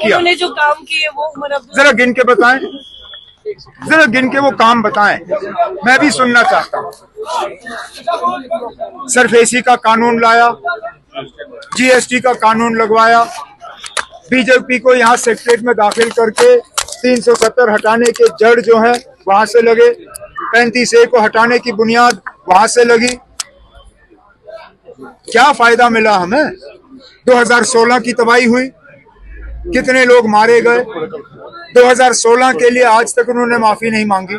किया? उन्होंने जो काम किए वो मतलब जरा गिन के बताएं, जरा गिन के वो काम बताएं, मैं भी सुनना चाहता हूं। सरफेसी का कानून लाया, जीएसटी का कानून लगवाया, बीजेपी को यहाँ सेक्रेटरीट में दाखिल करके 370 हटाने के जड़ जो है वहां से लगे, 35A को हटाने की बुनियाद वहां से लगी। क्या फायदा मिला हमें? 2016 की तबाही हुई, कितने लोग मारे गए। 2016 के लिए आज तक उन्होंने माफी नहीं मांगी,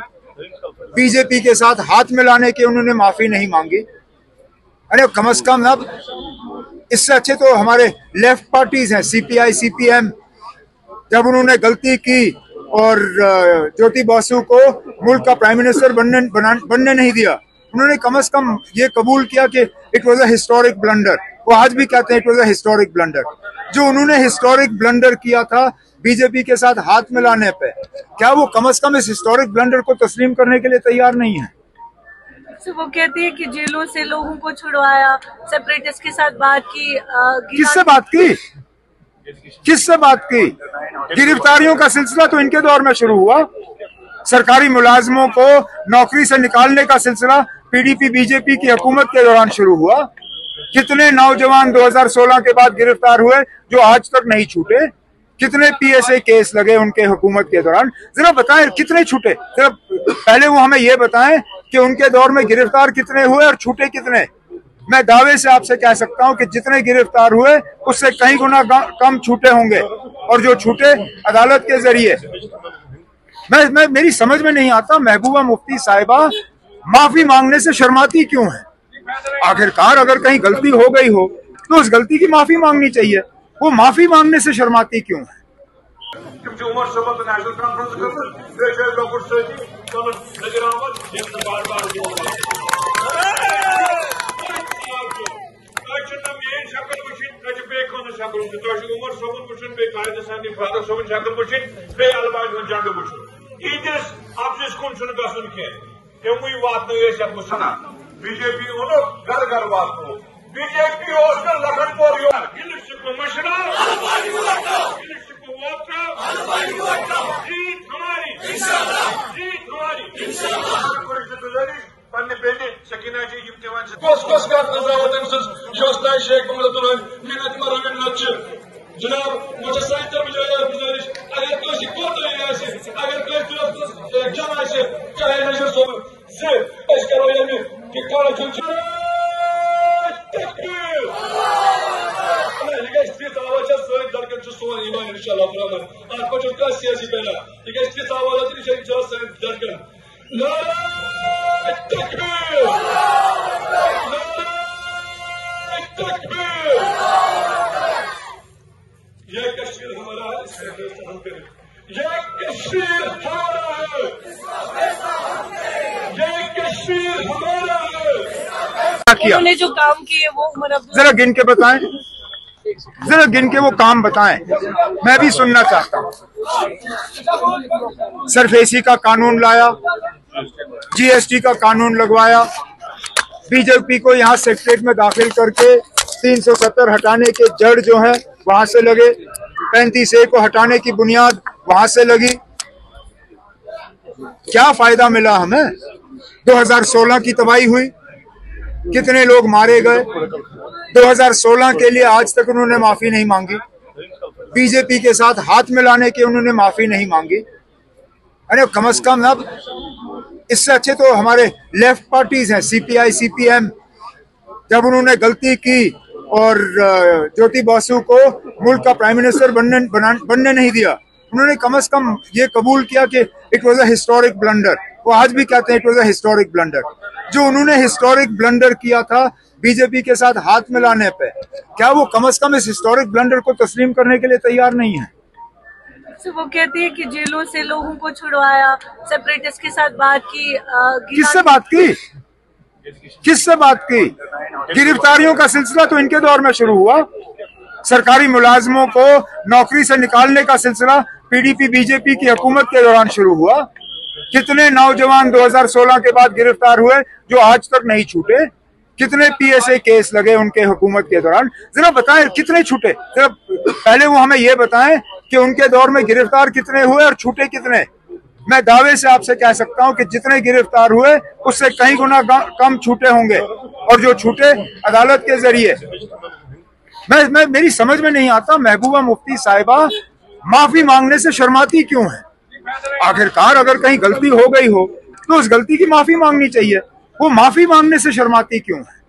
बीजेपी के साथ हाथ मिलाने की उन्होंने माफी नहीं मांगी। अरे कम से कम अब इससे अच्छे तो हमारे लेफ्ट पार्टीज हैं, सीपीआई, सीपीएम, जब उन्होंने गलती की और ज्योति बासु को मुल्क का प्राइम मिनिस्टर बनने नहीं दिया, उन्होंने कम से कम ये कबूल किया कि it was a historic blunder. वो आज भी कहते हैं it was a historic blunder. जो उन्होंने हिस्टोरिक ब्लंडर किया था बीजेपी के साथ हाथ मिलाने पे, क्या वो कम से कम इस हिस्टोरिक ब्लंडर को तस्लीम करने के लिए तैयार नहीं है? तो वो कहते हैं कि जेलों से लोगों को छुड़वाया, सेपरेटिस्ट के साथ बात की। किससे बात की? किससे बात की? गिरफ्तारियों का सिलसिला तो इनके दौर में शुरू हुआ। सरकारी मुलाजमों को नौकरी से निकालने का सिलसिला पीडीपी बीजेपी की हुकूमत के दौरान शुरू हुआ। कितने नौजवान 2016 के बाद गिरफ्तार हुए जो आज तक नहीं छूटे? कितने पीएसए केस लगे उनके हुकूमत के दौरान? जरा बताएं कितने छूटे? जरा पहले वो हमें ये बताएं कि उनके दौर में गिरफ्तार कितने हुए और छूटे कितने। मैं दावे से आपसे कह सकता हूं कि जितने गिरफ्तार हुए उससे कई गुना कम छूटे होंगे, और जो छूटे अदालत के जरिए। मेरी समझ में नहीं आता महबूबा मुफ्ती साहिबा माफी मांगने से शर्माती क्यों है? आखिरकार अगर कहीं गलती हो गई हो तो उस गलती की माफी मांगनी चाहिए, वो माफी मांगने से शर्माती क्यों है? बीजेपी घर घर वातो बीजेपी लखनपुर मशरा जीत हमारी, जीत हमारी। पन्ने बेटे सकीना जी कस तम शेख मिन्नत मिन्नत जनाब मुझे सही गुजारिश अगर कोई अगर जन चाहे नजर सोब से करो सियासी पहला धड़कन यह कश्मीर हमारा है, यह कश्मीर हमारा है, यह कश्मीर हमारा है। उन्होंने जो काम किए वो मतलब जरा गिन के बताएं, जरा गिन के वो काम बताएं, मैं भी सुनना चाहता हूं। सरफेसी का कानून लाया, जीएसटी का कानून लगवाया, बीजेपी को यहाँ सेक्रेटरीट में दाखिल करके 370 हटाने के जड़ जो है वहां से लगे, 35A को हटाने की बुनियाद वहां से लगी। क्या फायदा मिला हमें? 2016 की तबाही हुई, कितने लोग मारे गए। 2016 के लिए आज तक उन्होंने माफी नहीं मांगी, बीजेपी के साथ हाथ मिलाने की उन्होंने माफी नहीं मांगी। अरे कम से कम अब इससे अच्छे तो हमारे लेफ्ट पार्टीज हैं, सीपीआई, सीपीएम, जब उन्होंने गलती की और ज्योति बासु को मुल्क का प्राइम मिनिस्टर बनने नहीं दिया, उन्होंने कम से कम ये कबूल किया कि it was a historic blunder. वो आज भी कहते हैं it was a historic blunder. जो उन्होंने हिस्टोरिक ब्लंडर किया था बीजेपी के साथ हाथ मिलाने पे, क्या वो कम से कम इस हिस्टोरिक ब्लंडर को तस्लीम करने के लिए तैयार नहीं है? तो वो कहते हैं कि जेलों से लोगों को छुड़वाया, सेपरेटिस्ट के साथ बात की। किससे बात की? किससे बात की? गिरफ्तारियों का सिलसिला तो इनके दौर में शुरू हुआ। सरकारी मुलाजमों को नौकरी से निकालने का सिलसिला पीडीपी बीजेपी की हुकूमत के दौरान शुरू हुआ। कितने नौजवान 2016 के बाद गिरफ्तार हुए जो आज तक नहीं छूटे? कितने पीएसए केस लगे उनके हुकूमत के दौरान? जरा बताएं कितने छूटे? जरा पहले वो हमें ये बताएं कि उनके दौर में गिरफ्तार कितने हुए और छूटे कितने। मैं दावे से आपसे कह सकता हूं कि जितने गिरफ्तार हुए उससे कई गुना कम छूटे होंगे, और जो छूटे अदालत के जरिए। मैं मेरी समझ में नहीं आता महबूबा मुफ्ती साहिबा माफी मांगने से शर्माती क्यों है। आखिरकार अगर कहीं गलती हो गई हो तो उस गलती की माफी मांगनी चाहिए, वो माफी मांगने से शर्माती क्यों है।